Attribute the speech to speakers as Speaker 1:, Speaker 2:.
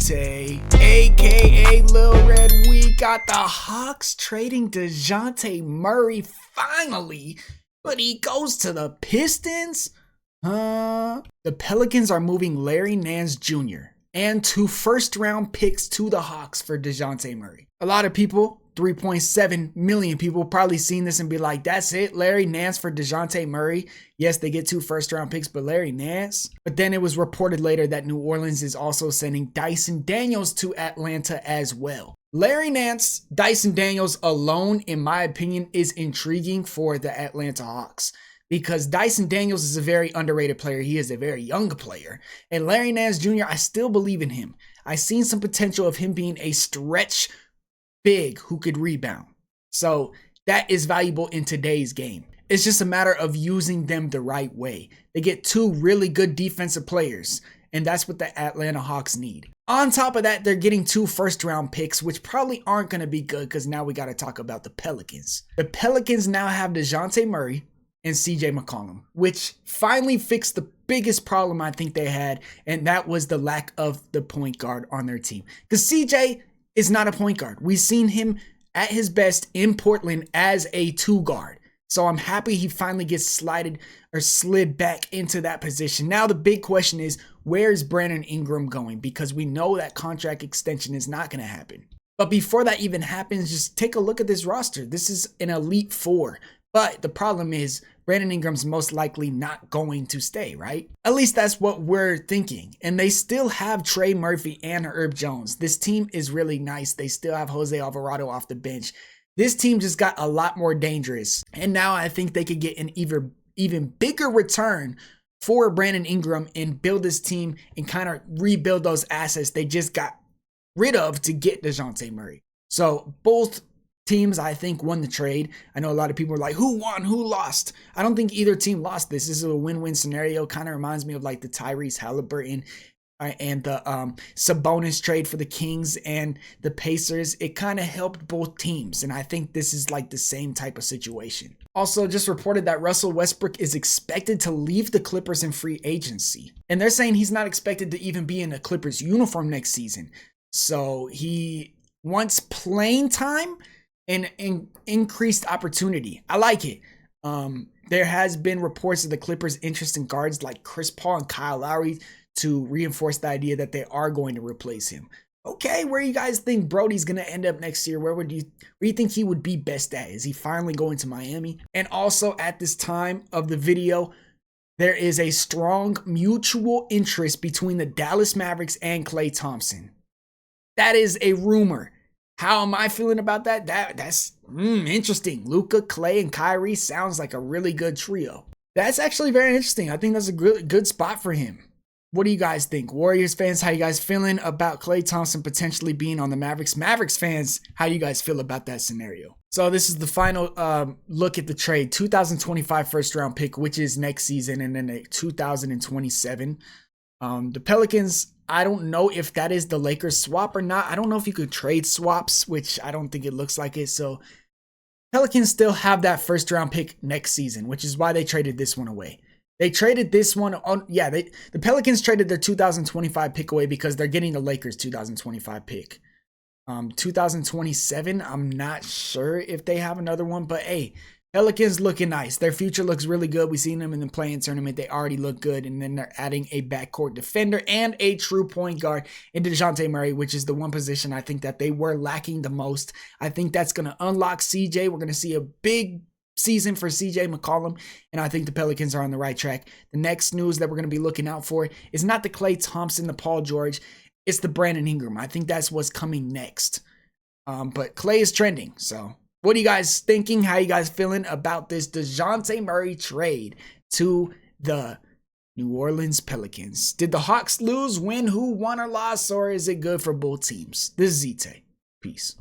Speaker 1: ZTAY, aka Lil Red. We got the Hawks trading Dejounte Murray finally, but he goes to the Pistons? The Pelicans are moving Larry Nance Jr. and 2 first-round picks to the Hawks for Dejounte Murray. A lot of people, 3.7 million people, probably seen this and be like, that's it, Larry Nance for Dejounte Murray. Yes, they get 2 first-round picks, but Larry Nance? But then it was reported later that New Orleans is also sending Dyson Daniels to Atlanta as well. Larry Nance, Dyson Daniels alone, in my opinion, is intriguing for the Atlanta Hawks, because Dyson Daniels is a very underrated player. He is a very young player. And Larry Nance Jr., I still believe in him. I've seen some potential of him being a stretch big who could rebound. So that is valuable in today's game. It's just a matter of using them the right way. They get 2 really good defensive players, and that's what the Atlanta Hawks need. On top of that, they're getting 2 first-round picks, which probably aren't going to be good, because now we got to talk about the Pelicans. The Pelicans now have Dejounte Murray and CJ McCollum, which finally fixed the biggest problem I think they had, and that was the lack of the point guard on their team. Because CJ is not a point guard. We've seen him at his best in Portland as a 2 guard. So I'm happy he finally gets slid back into that position. Now the big question is, where's Brandon Ingram going? Because we know that contract extension is not going to happen. But before that even happens, just take a look at this roster. This is an elite 4. But the problem is Brandon Ingram's most likely not going to stay, right? At least that's what we're thinking. And they still have Trey Murphy and Herb Jones. This team is really nice. They still have Jose Alvarado off the bench. This team just got a lot more dangerous. And now I think they could get an even bigger return for Brandon Ingram and build this team and kind of rebuild those assets they just got rid of to get Dejounte Murray. So both teams, I think, won the trade. I know a lot of people are like, who won? Who lost? I don't think either team lost this. This is a win-win scenario. Kind of reminds me of like the Tyrese Halliburton and the Sabonis trade for the Kings and the Pacers. It kind of helped both teams, and I think this is like the same type of situation. Also, just reported that Russell Westbrook is expected to leave the Clippers in free agency, and they're saying he's not expected to even be in a Clippers uniform next season. So he wants playing time and increased opportunity. I like it. There has been reports of the Clippers' interest in guards like Chris Paul and Kyle Lowry to reinforce the idea that they are going to replace him. Okay, where you guys think Brody's going to end up next year? Where do you think he would be best at? Is he finally going to Miami? And also at this time of the video, there is a strong mutual interest between the Dallas Mavericks and Klay Thompson. That is a rumor. How am I feeling about that? That's interesting. Luka, Klay, and Kyrie sounds like a really good trio. That's actually very interesting. I think that's a good spot for him. What do you guys think? Warriors fans, how you guys feeling about Klay Thompson potentially being on the Mavericks? Mavericks fans, how do you guys feel about that scenario? So this is the final look at the trade. 2025 first round pick, which is next season, and then a 2027. The Pelicans, I don't know if that is the Lakers swap or not. I don't know if you could trade swaps, which I don't think it looks like it. So Pelicans still have that first round pick next season, which is why they traded this one away. They traded this one on, the Pelicans traded their 2025 pick away because they're getting the Lakers 2025 pick. 2027, I'm not sure if they have another one, but hey, Pelicans looking nice. Their future looks really good. We've seen them in the play-in tournament. They already look good. And then they're adding a backcourt defender and a true point guard in Dejounte Murray, which is the one position I think that they were lacking the most. I think that's going to unlock CJ. We're going to see a big season for CJ McCollum, and I think the Pelicans are on the right track. The next news that we're going to be looking out for is not the Klay Thompson, the Paul George. It's the Brandon Ingram. I think that's what's coming next. But Klay is trending, so what are you guys thinking? How you guys feeling about this Dejounte Murray trade to the New Orleans Pelicans? Did the Hawks lose, win, who won or lost, or is it good for both teams? This is ZTAY. Peace.